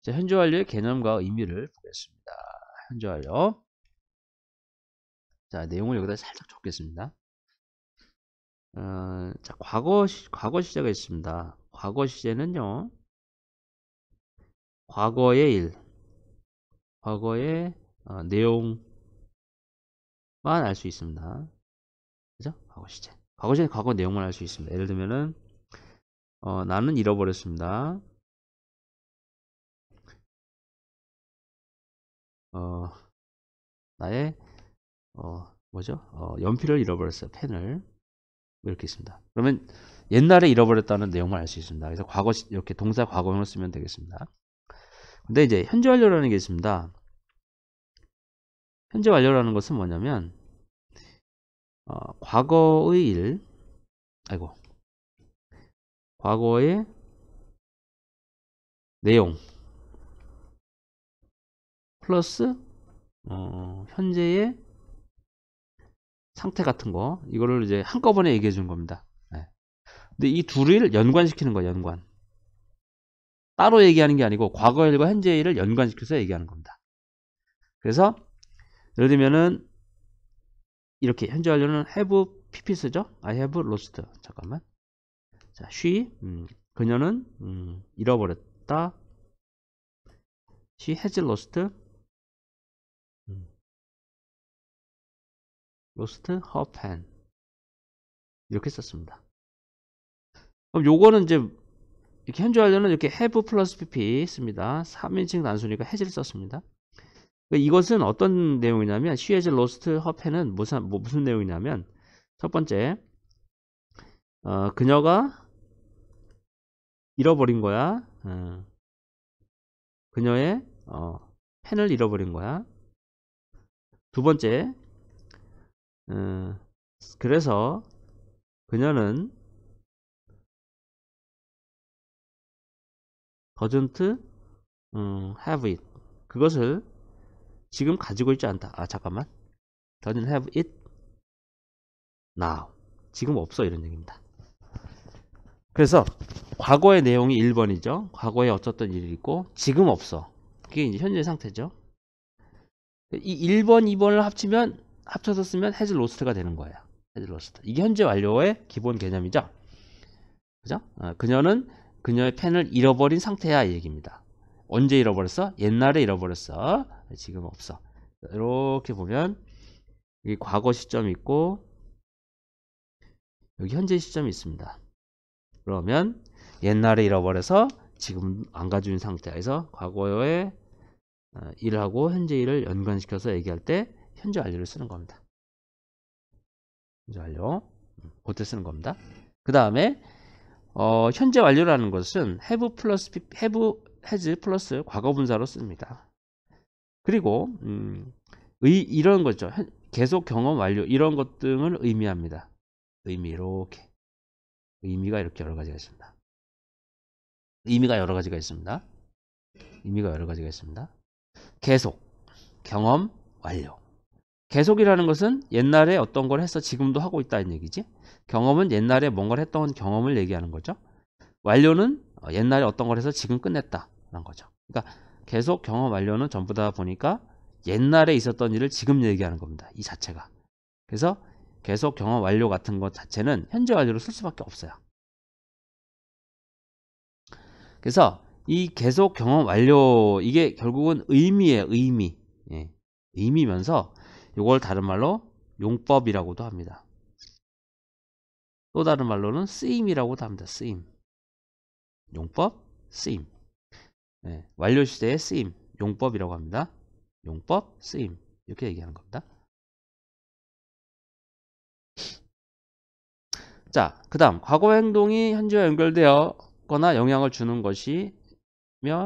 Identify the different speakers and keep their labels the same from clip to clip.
Speaker 1: 자, 현재 완료의 개념과 의미를 보겠습니다. 현재 완료. 자, 내용을 여기다 살짝 적겠습니다. 자, 과거 시제가 있습니다. 과거 시제는요, 과거의 일, 과거의 내용만 알 수 있습니다. 그죠? 과거 시제. 과거 시제는 과거 내용만 알 수 있습니다. 예를 들면은, 나는 잃어버렸습니다. 나의, 연필을 잃어버렸어요. 펜을. 이렇게 있습니다. 그러면 옛날에 잃어버렸다는 내용만 알 수 있습니다. 그래서 이렇게 동사 과거형을 쓰면 되겠습니다. 근데 이제 현재 완료라는 게 있습니다. 현재 완료라는 것은 뭐냐면, 과거의 일, 과거의 내용, 플러스, 현재의 상태 같은 거, 이거를 이제 한꺼번에 얘기해 주는 겁니다. 네. 근데 이 둘을 연관시키는 거예요, 연관. 따로 얘기하는 게 아니고, 과거 일과 현재 일을 연관시켜서 얘기하는 겁니다. 그래서, 예를 들면은, 이렇게 현재 완료는 have pp 쓰죠? I have lost. 잠깐만. 자, she, 그녀는 잃어버렸다. She has lost her pen. 이렇게 썼습니다. 그럼 요거는 이제 이렇게 현재 완료는 이렇게 have 플러스 pp 씁니다. 3인칭 단수니까 has를 썼습니다. 이것은 어떤 내용이냐면 she has lost her pen은 무슨 내용이냐면 첫 번째 그녀가 잃어버린 거야. 그녀의 펜을 잃어버린 거야. 두 번째 그래서 그녀는 doesn't have it. 그것을 지금 가지고 있지 않다. 잠깐만. doesn't have it now. 지금 없어 이런 얘기입니다. 그래서 과거의 내용이 1번이죠. 과거에 어쩌던 일이 있고 지금 없어. 그게 이제 현재 상태죠. 이 1번, 2번을 합쳐서 쓰면 has lost가 되는 거예요. has lost. 이게 현재 완료의 기본 개념이죠. 그죠? 그녀는 그녀의 펜을 잃어버린 상태야 이 얘기입니다. 언제 잃어버렸어? 옛날에 잃어버렸어. 지금 없어. 이렇게 보면 여기 과거 시점이 있고 여기 현재 시점이 있습니다. 그러면 옛날에 잃어버려서 지금 안 가지고 있는 상태에서 과거의 일하고 현재 일을 연관시켜서 얘기할 때 현재 완료를 쓰는 겁니다. 현재 완료. 그때 쓰는 겁니다. 그 다음에 현재 완료라는 것은 have has 플러스 과거 분사로 씁니다. 그리고 이런 거죠. 계속 경험 완료 이런 것 등을 의미합니다. 이렇게 의미가 이렇게 여러 가지가 있습니다. 의미가 여러 가지가 있습니다. 계속 경험 완료. 계속이라는 것은 옛날에 어떤 걸 해서 지금도 하고 있다는 얘기지. 경험은 옛날에 뭔가를 했던 경험을 얘기하는 거죠. 완료는 옛날에 어떤 걸 해서 지금 끝냈다라는 거죠. 그러니까 계속 경험 완료는 전부 다 보니까 옛날에 있었던 일을 지금 얘기하는 겁니다. 이 자체가. 그래서 계속 경험 완료 같은 것 자체는 현재 완료로 쓸 수밖에 없어요. 그래서 이 계속 경험 완료 이게 결국은 의미예요. 의미. 예. 의미면서 이걸 다른 말로 용법이라고도 합니다. 또 다른 말로는 쓰임이라고도 합니다. 쓰임. 용법, 쓰임. 예. 완료 시제의 쓰임, 용법이라고 합니다. 용법, 쓰임. 이렇게 얘기하는 겁니다. 자, 그 다음 과거 행동이 현재와 연결되거나 영향을 주는 것이며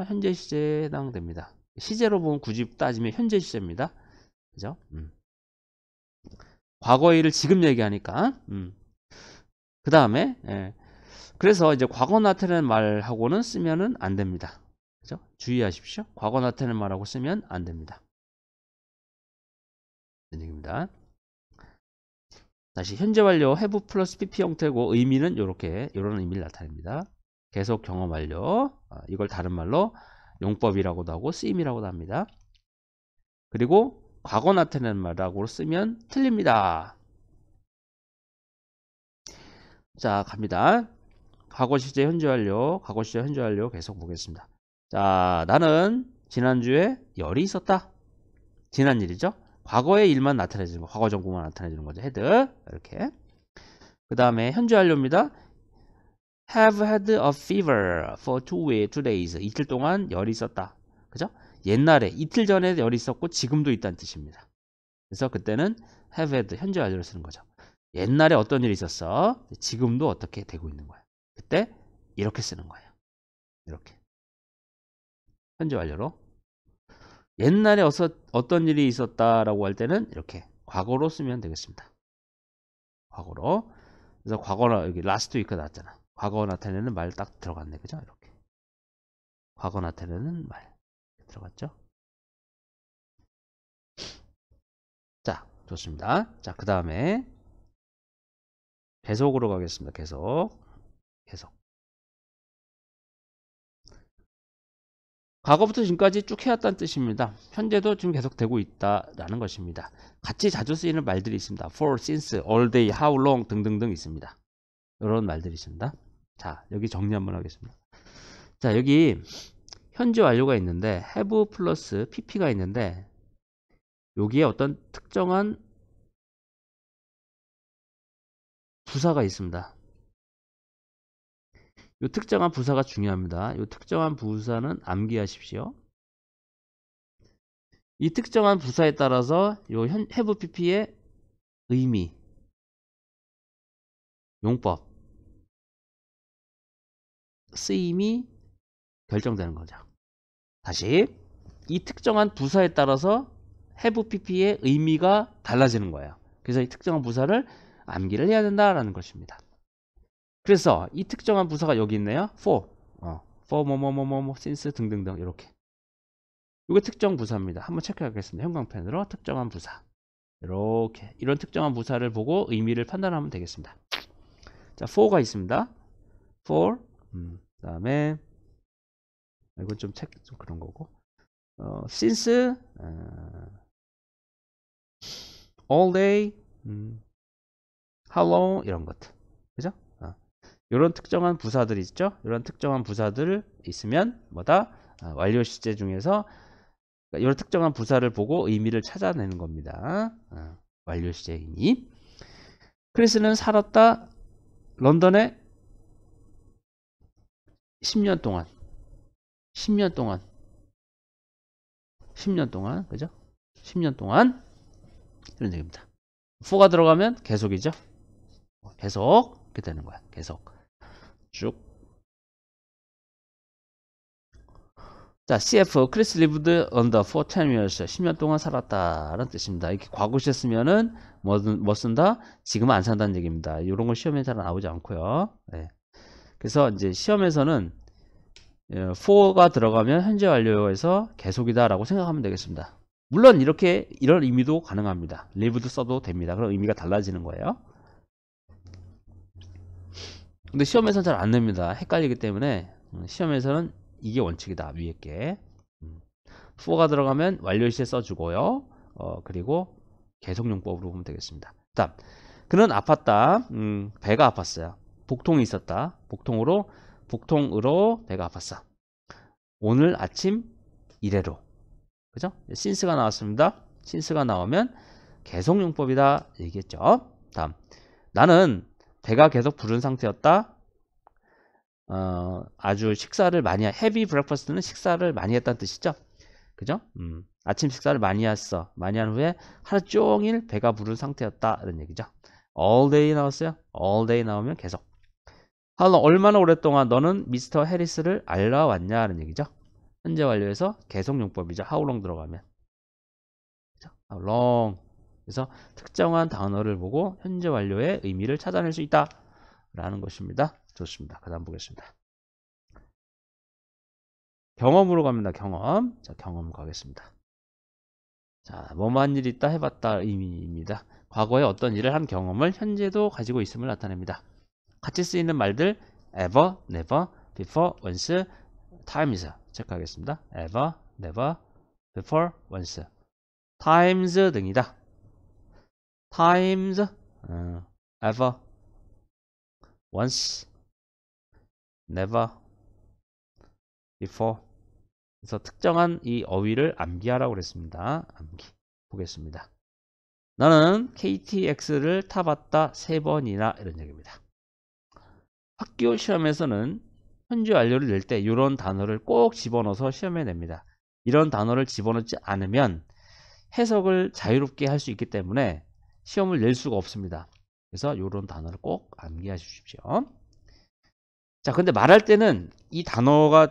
Speaker 1: 현재 시제에 해당됩니다. 시제로 보면 굳이 따지면 현재 시제입니다. 그죠? 과거의 일을 지금 얘기하니까. 그 다음에 그래서 이제 과거 나타내는 말하고는 쓰면은 안 됩니다. 그죠? 주의하십시오. 과거 나타내는 말하고 쓰면 안 됩니다. 이런 얘기입니다. 다시 현재 완료 have 플러스 pp 형태고 의미는 이런 의미를 나타냅니다. 계속 경험 완료. 이걸 다른 말로 용법이라고도 하고 쓰임이라고도 합니다. 그리고 과거 나타내는 말이라고 쓰면 틀립니다. 자, 갑니다. 과거 시제 현재 완료, 과거 시제 현재 완료 계속 보겠습니다. 자, 나는 지난주에 열이 있었다. 지난 일이죠. 과거의 일만 나타내주는 거, 과거 정보만 나타내주는 거죠. 헤드 이렇게. 그 다음에 현재 완료입니다. Have had a fever for 2 days. 이틀 동안 열이 있었다. 그죠? 옛날에 이틀 전에 열이 있었고 지금도 있다는 뜻입니다. 그래서 그때는 have had 현재 완료를 쓰는 거죠. 옛날에 어떤 일이 있었어? 지금도 어떻게 되고 있는 거야. 그때 이렇게 쓰는 거예요. 이렇게 현재 완료로. 옛날에 어떤 일이 있었다라고 할 때는 이렇게 과거로 쓰면 되겠습니다. 과거로. 그래서 과거나 여기 last week 나왔잖아. 과거 나타내는 말 딱 들어갔네. 그죠? 이렇게. 과거 나타내는 말 들어갔죠? 자, 좋습니다. 자, 그 다음에 계속으로 가겠습니다. 계속. 과거부터 지금까지 쭉 해왔다는 뜻입니다. 현재도 지금 계속 되고 있다라는 것입니다. 같이 자주 쓰이는 말들이 있습니다. for, since, all day, how long 등등등 있습니다. 이런 말들이 있습니다. 자, 여기 정리 한번 하겠습니다. 자, 여기 현재 완료가 있는데 have 플러스 pp가 있는데 여기에 어떤 특정한 부사가 있습니다. 이 특정한 부사가 중요합니다. 이 특정한 부사는 암기하십시오. 이 특정한 부사에 따라서 이 have pp의 의미, 용법, 쓰임이 결정되는 거죠. 다시 이 특정한 부사에 따라서 have pp의 의미가 달라지는 거예요. 그래서 이 특정한 부사를 암기를 해야 된다라는 것입니다. 그래서 이 특정한 부사가 여기 있네요. for, for 뭐뭐뭐뭐 since 등등등 이렇게. 이게 특정 부사입니다. 한번 체크하겠습니다. 형광펜으로 특정한 부사. 이렇게 이런 특정한 부사를 보고 의미를 판단하면 되겠습니다. 자, for가 있습니다. for, 그다음에 이건 좀 그런 거고. since, all day, how long 이런 것들. 그죠? 이런 특정한 부사들이 있죠. 이런 특정한 부사들 있으면 뭐다? 완료 시제 중에서 이런 특정한 부사를 보고 의미를 찾아내는 겁니다. 완료 시제의 의미. 크리스는 살았다. 런던에 10년 동안. 10년 동안. 그죠? 10년 동안. 이런 얘기입니다. for가 들어가면 계속이죠. 계속. 이렇게 되는 거야. 계속. 쭉. 자, CF, Chris lived under for 10 years. 10년 동안 살았다라는 뜻입니다. 이렇게 과거시에 쓰면은 뭐 쓴다? 지금은 안 산다는 얘기입니다. 이런 건 시험에 잘 나오지 않고요. 네. 그래서 이제 시험에서는 for가 들어가면 현재 완료에서 계속이다라고 생각하면 되겠습니다. 물론 이런 의미도 가능합니다. lived 써도 됩니다. 그럼 의미가 달라지는 거예요. 근데 시험에서는 잘 안 냅니다. 헷갈리기 때문에 시험에서는 이게 원칙이다. 위에 게 for가 들어가면 완료 시에 써주고요. 그리고 계속용법으로 보면 되겠습니다. 다음, 그는 아팠다. 배가 아팠어요. 복통이 있었다. 복통으로 배가 아팠어. 오늘 아침 이래로. 그죠? since가 나왔습니다. since가 나오면 계속용법이다 얘기했죠. 다음, 나는 배가 계속 부른 상태였다. 아주 식사를 많이 heavy breakfast는 식사를 많이 했다는 뜻이죠. 그죠? 아침 식사를 많이 했어. 많이 한 후에 하루 종일 배가 부른 상태였다. 이런 얘기죠. all day 나왔어요. all day 나오면 계속. 얼마나 오랫동안 너는 미스터 해리스를 알아왔냐 하는 얘기죠. 현재 완료에서 계속용법이죠. how long 들어가면. 그죠? how long. 그래서 특정한 단어를 보고 현재 완료의 의미를 찾아낼 수 있다 라는 것입니다. 좋습니다. 그 다음 보겠습니다. 경험으로 갑니다. 경험. 자, 경험 가겠습니다. 자, 뭐만 일이 있다 해봤다 의미입니다. 과거에 어떤 일을 한 경험을 현재도 가지고 있음을 나타냅니다. 같이 쓰이는 말들 ever, never, before, once, times. 체크하겠습니다. ever, never, before, once, times 등이다. times, ever, once, never, before. 그래서 특정한 이 어휘를 암기하라고 그랬습니다. 암기 보겠습니다. 나는 KTX를 타봤다 3번이나 이런 얘기입니다. 학교 시험에서는 현재 완료를 낼 때 이런 단어를 꼭 집어넣어서 시험에 냅니다. 이런 단어를 집어넣지 않으면 해석을 자유롭게 할 수 있기 때문에 시험을 낼 수가 없습니다. 그래서 이런 단어를 꼭 암기해 주십시오. 자, 근데 말할 때는 이 단어가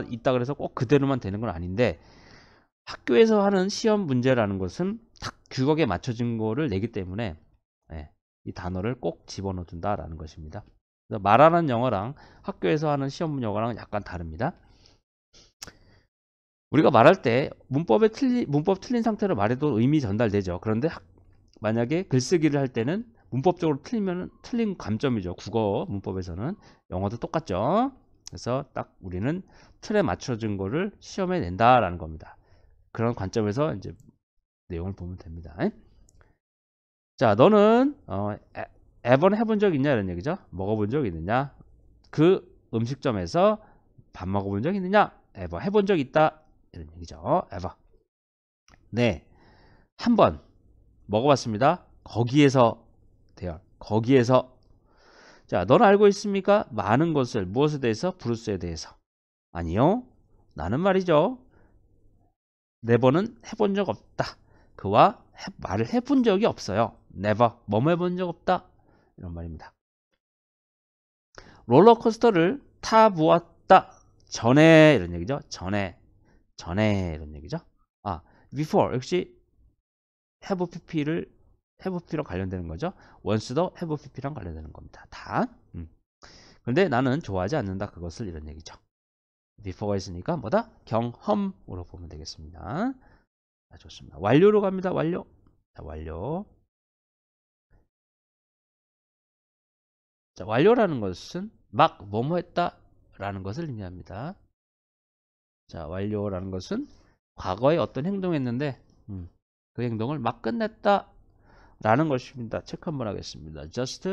Speaker 1: 있다 그래서 꼭 그대로만 되는 건 아닌데, 학교에서 하는 시험 문제라는 것은 딱 규격에 맞춰진 거를 내기 때문에 이 단어를 꼭 집어넣어 둔다라는 것입니다. 그래서 말하는 영어랑 학교에서 하는 시험 영어랑 약간 다릅니다. 우리가 말할 때 문법 틀린 상태로 말해도 의미 전달되죠. 그런데 만약에 글쓰기를 할 때는 문법적으로 틀리면 틀린 감점이죠. 국어 문법에서는. 영어도 똑같죠. 그래서 딱 우리는 틀에 맞춰진 거를 시험에 낸다라는 겁니다. 그런 관점에서 이제 내용을 보면 됩니다. 자, 너는 에버는 해본 적 있냐 이런 얘기죠. 먹어본 적 있느냐, 그 음식점에서 밥 먹어본 적 있느냐, 에버 해본 적 있다 이런 얘기죠. 에버. 네, 한 번 먹어봤습니다. 거기에서 돼요. 거기에서. 자, 너는 알고 있습니까? 많은 것을. 무엇에 대해서? 브루스에 대해서. 아니요, 나는 말이죠, 네버는 해본 적 없다. 그와 말을 해본 적이 없어요. never, 뭐뭐 해본 적 없다. 이런 말입니다. 롤러코스터를 타보았다. 전에 이런 얘기죠. 전에 이런 얘기죠. before 역시 have pp랑 관련되는 거죠. once도 have pp랑 관련되는 겁니다. 다. 그런데 나는 좋아하지 않는다. 그것을 이런 얘기죠. before가 있으니까 뭐다? 경험으로 보면 되겠습니다. 자, 좋습니다. 완료로 갑니다. 완료. 자, 완료. 자, 완료라는 것은 막 뭐뭐 했다 라는 것을 의미합니다. 자, 완료라는 것은 과거에 어떤 행동했는데 그 행동을 막 끝냈다 라는 것입니다. 체크 한번 하겠습니다. just,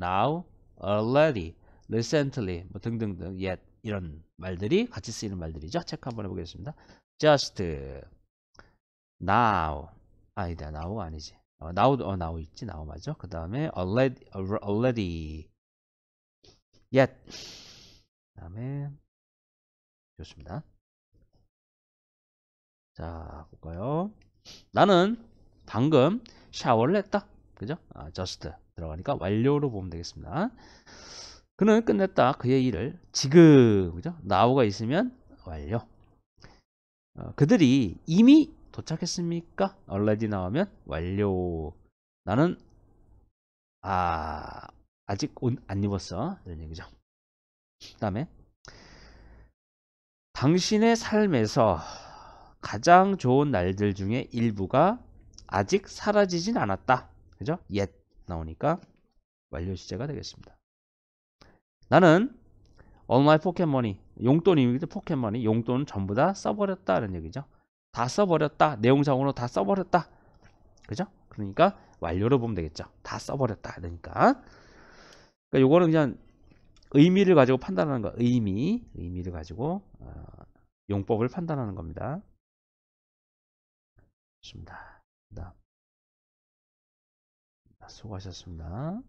Speaker 1: now, already, recently 뭐 등등등, yet 이런 말들이 같이 쓰이는 말들이죠. 체크 한번 해보겠습니다. just, now, 아니다, now가 아니지. now 있지. now 맞죠? 그 다음에 already, yet. 그 다음에 좋습니다. 자, 볼까요? 나는 방금 샤워를 했다. 그죠? just 들어가니까 완료로 보면 되겠습니다. 그는 끝냈다. 그의 일을 지금. 그죠? now가 있으면 완료. 그들이 이미 도착했습니까? already 나오면 완료. 나는 아직 옷 안 입었어. 이런 얘기죠. 그 다음에 당신의 삶에서 가장 좋은 날들 중에 일부가 아직 사라지진 않았다. 그죠? yet 나오니까 완료 시제가 되겠습니다. 나는 all my pocket money, 용돈입니다. pocket money, 용돈은 전부 다 써버렸다. 이런 얘기죠. 다 써버렸다. 내용상으로 다 써버렸다. 그죠? 그러니까 완료로 보면 되겠죠. 다 써버렸다. 그러니까 요거는 그냥 의미를 가지고 판단하는 거. 의미를 가지고 용법을 판단하는 겁니다. 좋습니다. 수고하셨습니다.